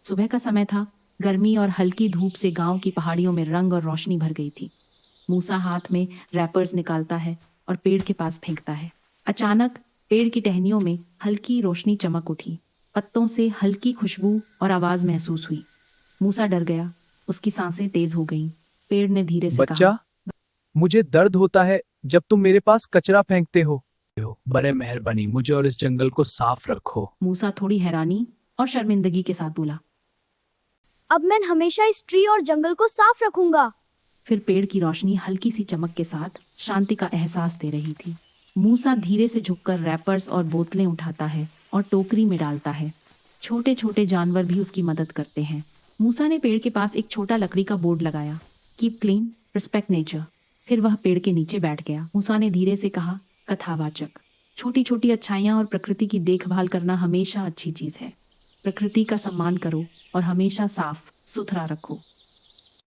सुबह का समय था। गर्मी और हल्की धूप से गांव की पहाड़ियों में रंग और रोशनी भर गई थी। मूसा हाथ में रैपर्स निकालता है और पेड़ के पास फेंकता है। अचानक पेड़ की टहनियों में हल्की रोशनी चमक उठी। पत्तों से हल्की खुशबू और आवाज महसूस हुई। मूसा डर गया। उसकी सांसें तेज हो गईं। पेड़ ने धीरे से कहा, बच्चा, मुझे दर्द होता है जब तुम मेरे पास कचरा फेंकते हो। बड़े मेहरबानी, मुझे और इस जंगल को साफ रखो। मूसा थोड़ी हैरानी और शर्मिंदगी के साथ बोला। अब मैं हमेशा इस ट्री और जंगल को साफ रखूंगा। फिर पेड़ की रोशनी हल्की सी चमक के साथ शांति का एहसास दे रही थी। मूसा धीरे से झुककर रैपर्स और बोतलें उठाता है और टोकरी में डालता है। छोटे छोटे जानवर भी उसकी मदद करते हैं। मूसा ने पेड़ के पास एक छोटा लकड़ी का बोर्ड लगाया, कीप क्लीन, रिस्पेक्ट नेचर। फिर वह पेड़ के नीचे बैठ गया। मूसा ने धीरे से कहा, कथावाचक, छोटी छोटी अच्छाइयाँ और प्रकृति की देखभाल करना हमेशा अच्छी चीज़ है। प्रकृति का सम्मान करो और हमेशा साफ सुथरा रखो।